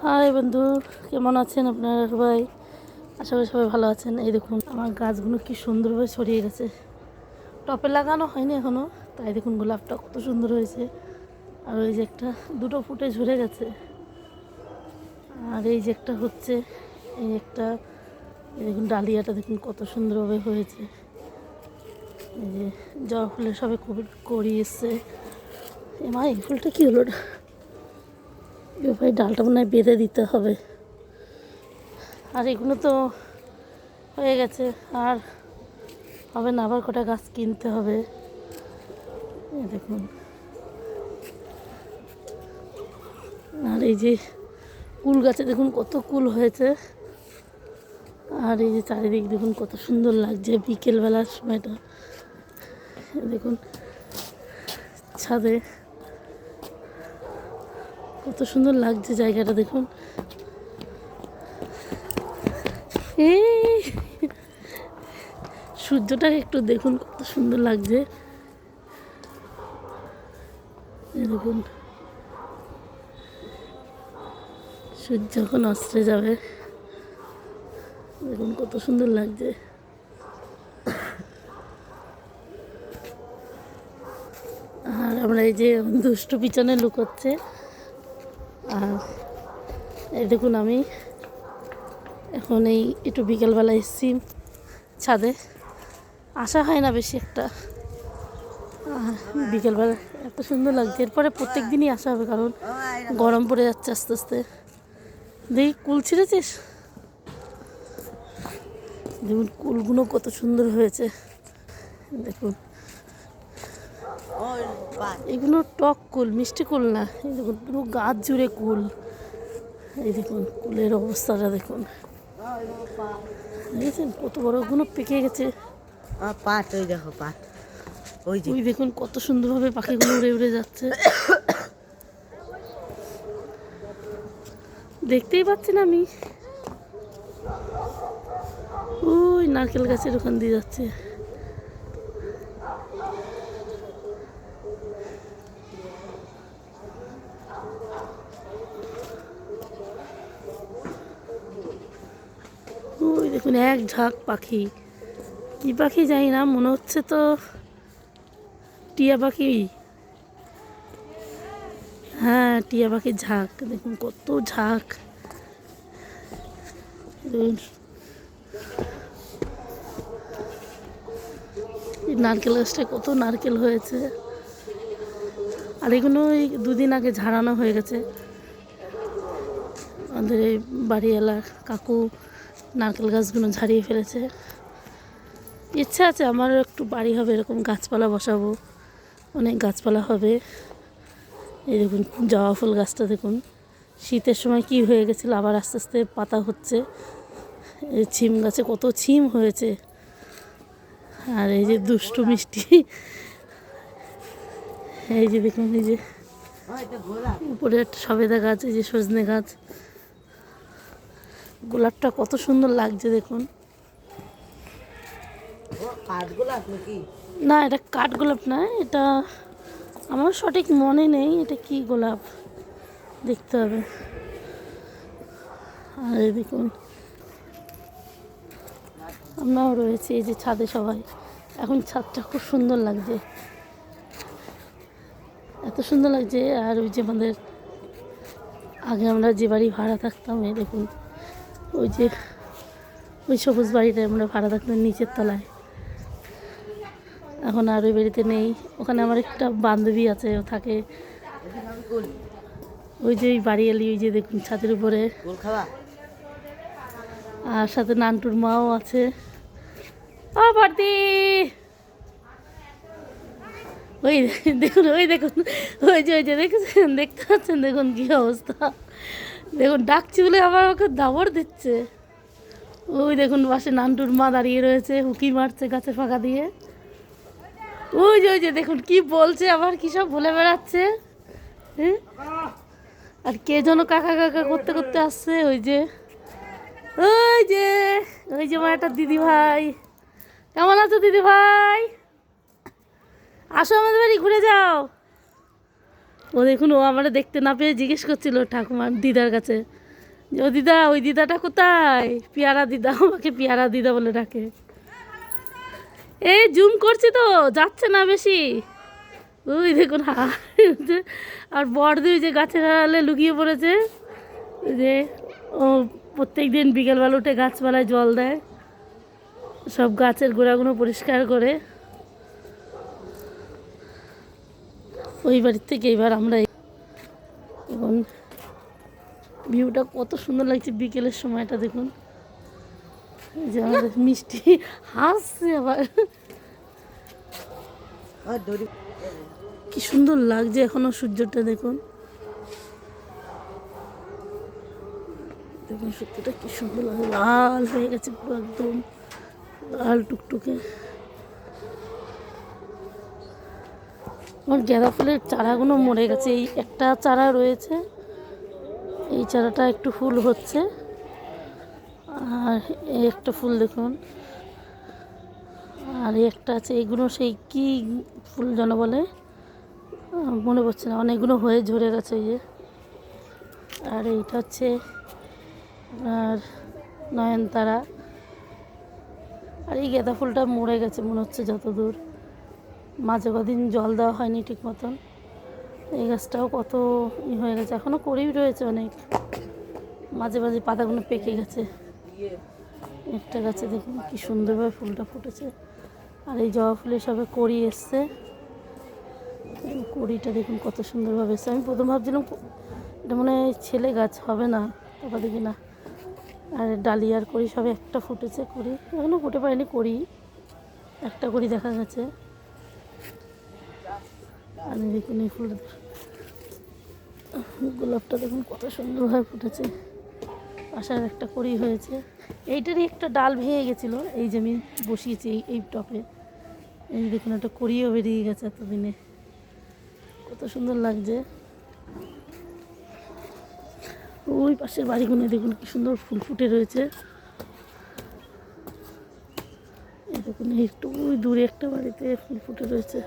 High বন্ধু, কেমন আছেন আপনারা সবাই? আশা করি সবাই ভালো আছেন। এই দেখুন আমার গাছগুলো কি সুন্দরভাবে ছড়িয়ে গেছে। টপে লাগানো হয়নি এখনও, তাই দেখুন গোলাপটা কত সুন্দর হয়েছে। আর ওই যে একটা দুটো ফুটে ঝরে গেছে, আর এই যে একটা হচ্ছে, এই একটা, এই দেখুন ডালিয়াটা দেখুন কত সুন্দরভাবে হয়েছে। এই যে জবা ফুলের সবে করি এসছে। মা এই ফুলটা কী হলো? ভাই ডালটা মনে হয় বেঁধে দিতে হবে। আর এগুলো তো হয়ে গেছে, আর হবে না, আবার কটা গাছ কিনতে হবে। এই দেখুন, আর এই যে কুল গাছে দেখুন কত কুল হয়েছে। আর এই যে চারিদিক দেখুন কত সুন্দর লাগছে বিকেলবেলার সময়টা। দেখুন ছাদে কত সুন্দর লাগছে জায়গাটা দেখুন। এই সূর্যটাকে একটু দেখুন কত সুন্দর লাগছে। এই দেখুন সূর্য যখন অস্ত্রে যাবে, দেখুন কত সুন্দর লাগছে। আর আমরা এই যে দুষ্টু পিছনে লুকোচ্ছে। আর এই দেখুন আমি এখন এই একটু বিকেলবেলা এসেছি ছাদে, আসা হয় না বেশি একটা। আর বিকেলবেলা এত সুন্দর লাগছে, এরপরে প্রত্যেক দিনই আসা হবে, কারণ গরম পড়ে যাচ্ছে আস্তে আস্তে। দেখি কুল ছিঁড়েছিস? দেখুন কুলগুলো কত সুন্দর হয়েছে। দেখুন এগুলো টক কুল, মিষ্টি কুল না। এই দেখুন পুরো গাছ জুড়ে কুল। এই দেখুন কুলের অবস্থাটা দেখুন, দেখেছেন কত বড়গুলো পেকে গেছে। পাট, ওই দেখো পাট, ওই দেখুন কত সুন্দরভাবে পাখিগুলো উড়ে উড়ে যাচ্ছে। দেখতেই পাচ্ছেন আমি ওই নারকেল গাছের ওখান দিয়ে যাচ্ছে। ওই দেখুন এক ঝাঁক পাখি, কি পাখি জানি না, মনে হচ্ছে তো টিয়া পাখি। হ্যাঁ টিয়া পাখির ঝাঁক, দেখুন কত ঝাঁক। নারকেল গাছটায় কত নারকেল হয়েছে। আর এগুলো ওই দুদিন আগে ঝাড়ানো হয়ে গেছে। আমাদের এই বাড়িওয়ালা কাকু নারকেল গাছগুলো ঝাড়িয়ে ফেলেছে। ইচ্ছা আছে আমারও একটু বাড়ি হবে, এরকম গাছপালা বসাবো, অনেক গাছপালা হবে। এই দেখুন জবা ফুল গাছটা দেখুন, শীতের সময় কি হয়ে গেছিলো, আবার আস্তে আস্তে পাতা হচ্ছে। এই ছিম গাছে কত ছিম হয়েছে। আর এই যে দুষ্টু মিষ্টি, এই যে দেখুন এই যে উপরে একটা সবেদা গাছ, এই যে সজনে গাছ। গোলাপটা কত সুন্দর লাগছে দেখুন। না এটা কাঠগোলাপ না, এটা আমার সঠিক মনে নেই এটা কি গোলাপ, দেখতে হবে। আর এই দেখুন আমরাও রয়েছি এই যে ছাদে সবাই। এখন ছাদটা খুব সুন্দর লাগছে, এত সুন্দর লাগছে। আর ওই যে আমাদের আগে আমরা যে বাড়ি ভাড়া থাকতাম, এই দেখুন ওই যে ওই সবুজ বাড়িটায় আমরা ভাড়া থাকতাম নিচের তলায়, এখন আর ওই বাড়িতে নেই। ওখানে আমার একটা বান্ধবী আছে, ও থাকে ওই যে ওই বাড়ি এলি, ওই যে দেখুন ছাদের উপরে। আর সাথে নান্টুর মাও আছে। পার্তি ওই দেখুন, ওই দেখুন, ওই যে দেখছেন, দেখতে পাচ্ছেন দেখুন কী অবস্থা। দেখুন ডাকছি বলে আবার ওকে দাবড় দিচ্ছে। ওই দেখুন পাশে নান্টুর মা দাঁড়িয়ে রয়েছে, হুকি মারছে গাছে ফাঁকা দিয়ে। ওই যে দেখুন কি বলছে, আবার কী সব বলে বেড়াচ্ছে। হ্যাঁ, আর কে যেন কাকা কাকা করতে করতে আসছে। ওই যে আমার একটা দিদি ভাই। কেমন আছো দিদি ভাই? আসো আমাদের বাড়ি ঘুরে যাও। ও দেখুন ও আমরা দেখতে না পেয়ে জিজ্ঞেস করছিল ঠাকুমার দিদার কাছে, যে ও দিদা, ওই দিদাটা কোথায়? পিয়ারা দিদা, আমাকে পিয়ারা দিদা বলে ডাকে। এই জুম করছি তো, যাচ্ছে না বেশি। ওই দেখুন আর বড়দি ওই যে গাছের আড়ালে লুকিয়ে পড়েছে। ওই যে ও প্রত্যেক দিন বিকেলবেলা উঠে গাছপালায় জল দেয়, সব গাছের গোড়াগুলো পরিষ্কার করে। ওই বাড়ির থেকে এবার আমরা এখন ভিউটা কত সুন্দর লাগছে বিকেলের সময়টা দেখুন। এই যে আমাদের মিষ্টি হাসছে আবার, আর দড়ি কি সুন্দর লাগছে এখনো সূর্যটা দেখুন। দেখুন সূর্যটা কি সুন্দর লাগে, লাল হয়ে গেছে পুরো একদম লাল টুকটুকে। আমার গাঁদা ফুলের চারাগুলো মরে গেছে, এই একটা চারা রয়েছে, এই চারাটা একটু ফুল হচ্ছে। আর এই একটা ফুল দেখুন, আর এই একটা আছে, এইগুলো সেই কি ফুল যেন বলে, মনে পড়ছে না, অনেকগুলো হয়ে ঝরে গেছে এই যে। আর এইটা হচ্ছে আর নয়নতারা। আর এই গাঁদা ফুলটা মরে গেছে মনে হচ্ছে যতদূর, মাঝে কদিন জল দেওয়া হয়নি ঠিক মতন। এই গাছটাও কত হয়ে গেছে, এখনও করেই রয়েছে অনেক, মাঝে মাঝে পাতাগুলো পেকে গেছে। একটা গাছে দেখুন কি সুন্দরভাবে ফুলটা ফুটেছে। আর এই জবা ফুলের সবে কড়ি এসছে, কড়িটা দেখুন কত সুন্দরভাবে এসছে। আমি প্রথম ভাবছিলাম এটা মনে হয় ছেলে গাছ হবে না, তারপর দেখি না। আর ডালিয়ার কড়ি সবে একটা ফুটেছে, কড়ি এখনও ফুটে পারেনি, কড়ি একটা কড়ি দেখা গেছে। আর দেখুন এই ফুলটা, গোলাপটা দেখুন কত সুন্দরভাবে ফুটেছে, আশার একটা কড়ি হয়েছে। এইটারই একটা ডাল ভেঙে গেছিলো, এই যে আমি বসিয়েছি এই টপে, এই দেখুন একটা কড়িও বেরিয়ে গেছে এতদিনে, কত সুন্দর লাগছে। ওই পাশের বাড়িগুলো দেখুন কি সুন্দর ফুল ফুটে রয়েছে। এই দেখুন একটু ওই দূরে একটা বাড়িতে ফুল ফুটে রয়েছে।